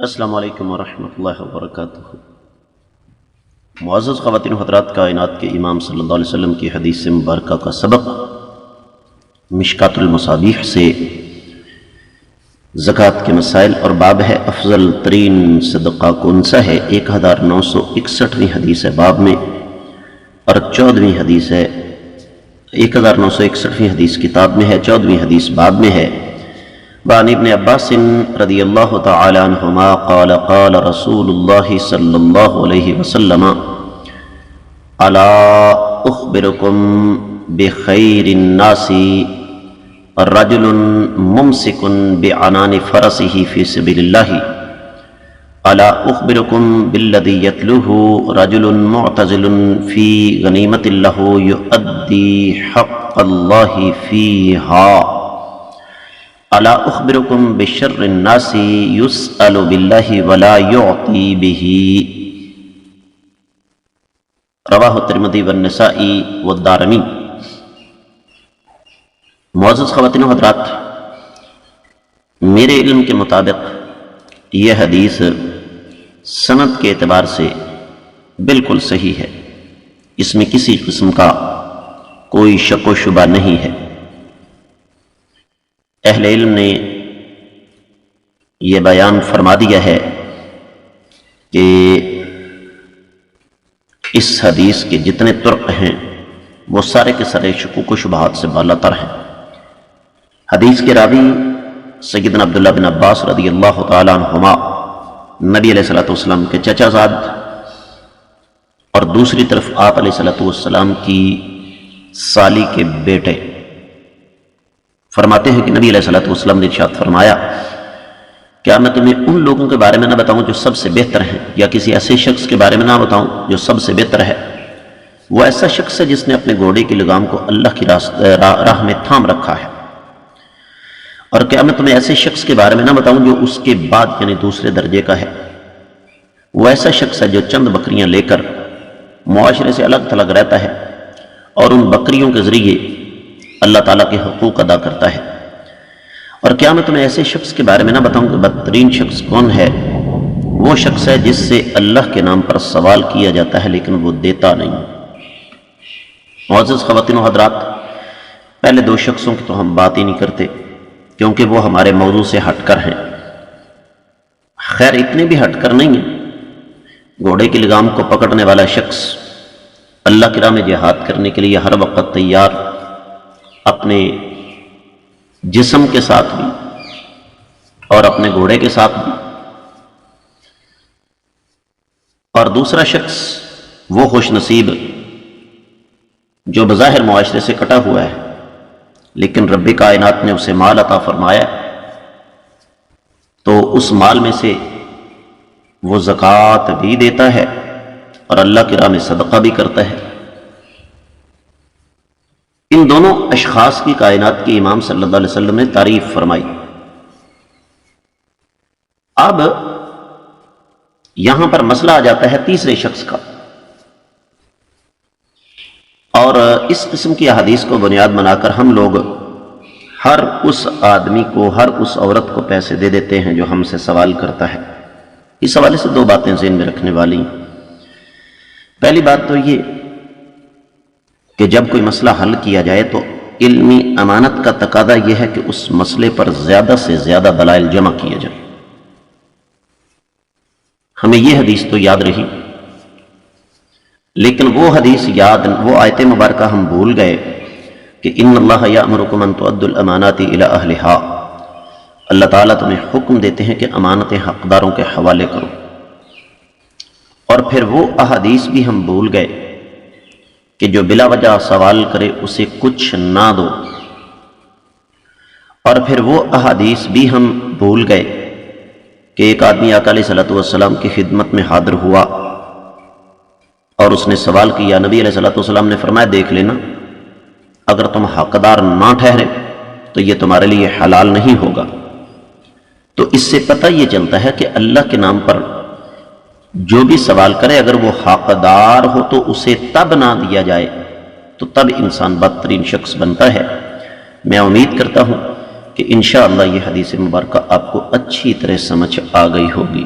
السلام علیکم ورحمۃ اللہ وبرکاتہ۔ معزز خواتین و حضرات، کائنات کے امام صلی اللہ علیہ وسلم کی حدیث مبارکہ کا سبق مشکات المصابیح سے زکوٰۃ کے مسائل اور باب ہے افضل ترین صدقہ کون سا ہے۔ 1961ویں حدیث ہے باب میں، اور 14ویں حدیث ہے 1961ویں حدیث کتاب میں ہے، 14ویں حدیث باب میں ہے۔ وعن ابن عباس رضی اللہ تعالی عنہما قال قال رسول اللہ صلی اللہ علیہ وسلم الا اخبرکم بخیر الناس رجل ممسک بعنان فرسه فی سبیل اللہ الا اخبرکم بالذی یتلوه رجل معتزل فی غنیمت له یؤدی حق اللہ فیہا الا اخبرکم بشر الناس یسأل باللہ ولا یعطی بہ، رواہ الترمذی والنسائی والدارمی۔ معزز خواتین و حضرات، میرے علم کے مطابق یہ حدیث سند کے اعتبار سے بالکل صحیح ہے، اس میں کسی قسم کا کوئی شک و شبہ نہیں ہے۔ اہل علم نے یہ بیان فرما دیا ہے کہ اس حدیث کے جتنے طرق ہیں وہ سارے کے سارے شکوک و شبہات سے بالا تر ہیں۔ حدیث کے راوی سیدنا عبداللہ بن عباس رضی اللہ تعالی عنہما، نبی علیہ السلام کے چچا زاد، اور دوسری طرف آپ علیہ السلام کی سالی کے بیٹے، فرماتے ہیں کہ نبی علیہ السلام نے ارشاد فرمایا، کیا میں تمہیں ان لوگوں کے بارے میں نہ بتاؤں جو سب سے بہتر ہیں، یا کسی ایسے شخص کے بارے میں نہ بتاؤں جو سب سے بہتر ہے؟ وہ ایسا شخص ہے جس نے اپنے گھوڑے کی لگام کو اللہ کی راہ میں تھام رکھا ہے۔ اور کیا میں تمہیں ایسے شخص کے بارے میں نہ بتاؤں جو اس کے بعد یعنی دوسرے درجے کا ہے؟ وہ ایسا شخص ہے جو چند بکریاں لے کر معاشرے سے الگ تھلگ رہتا ہے اور ان بکریوں کے ذریعے اللہ تعالیٰ کے حقوق ادا کرتا ہے۔ اور کیا میں تمہیں ایسے شخص کے بارے میں نہ بتاؤں کہ بدترین شخص کون ہے؟ وہ شخص ہے جس سے اللہ کے نام پر سوال کیا جاتا ہے لیکن وہ دیتا نہیں۔ معزز خواتین و حضرات، پہلے دو شخصوں کی تو ہم بات ہی نہیں کرتے کیونکہ وہ ہمارے موضوع سے ہٹ کر ہیں۔ خیر اتنے بھی ہٹ کر نہیں ہیں۔ گھوڑے کی لگام کو پکڑنے والا شخص اللہ کی راہ میں جہاد کرنے کے لیے ہر وقت تیار، اپنے جسم کے ساتھ بھی اور اپنے گھوڑے کے ساتھ بھی۔ اور دوسرا شخص وہ خوش نصیب جو بظاہر معاشرے سے کٹا ہوا ہے لیکن رب کائنات نے اسے مال عطا فرمایا، تو اس مال میں سے وہ زکوٰۃ بھی دیتا ہے اور اللہ کی راہ میں صدقہ بھی کرتا ہے۔ ان دونوں اشخاص کی کائنات کے امام صلی اللہ علیہ وسلم نے تعریف فرمائی۔ اب یہاں پر مسئلہ آ جاتا ہے تیسرے شخص کا، اور اس قسم کی احادیث کو بنیاد بنا کر ہم لوگ ہر اس آدمی کو، ہر اس عورت کو پیسے دے دیتے ہیں جو ہم سے سوال کرتا ہے۔ اس حوالے سے دو باتیں ذہن میں رکھنے والی ہیں۔ پہلی بات تو یہ کہ جب کوئی مسئلہ حل کیا جائے تو علمی امانت کا تقاضا یہ ہے کہ اس مسئلے پر زیادہ سے زیادہ دلائل جمع کیے جائیں۔ ہمیں یہ حدیث تو یاد رہی، لیکن وہ آیت مبارکہ ہم بھول گئے کہ ان اللہ یأمرکم ان تؤدوا الامانات الی اہلہا، اللہ تعالیٰ تمہیں حکم دیتے ہیں کہ امانتیں حقداروں کے حوالے کرو۔ اور پھر وہ احادیث بھی ہم بھول گئے کہ جو بلا وجہ سوال کرے اسے کچھ نہ دو۔ اور پھر وہ احادیث بھی ہم بھول گئے کہ ایک آدمی آقا علیہ السلام کی خدمت میں حاضر ہوا اور اس نے سوال کیا، نبی علیہ السلام نے فرمایا دیکھ لینا، اگر تم حقدار نہ ٹھہرے تو یہ تمہارے لیے حلال نہیں ہوگا۔ تو اس سے پتہ یہ چلتا ہے کہ اللہ کے نام پر جو بھی سوال کرے اگر وہ حقدار ہو تو اسے تب نہ دیا جائے تو تب انسان بدترین شخص بنتا ہے۔ میں امید کرتا ہوں کہ انشاءاللہ یہ حدیث مبارکہ آپ کو اچھی طرح سمجھ آ گئی ہوگی۔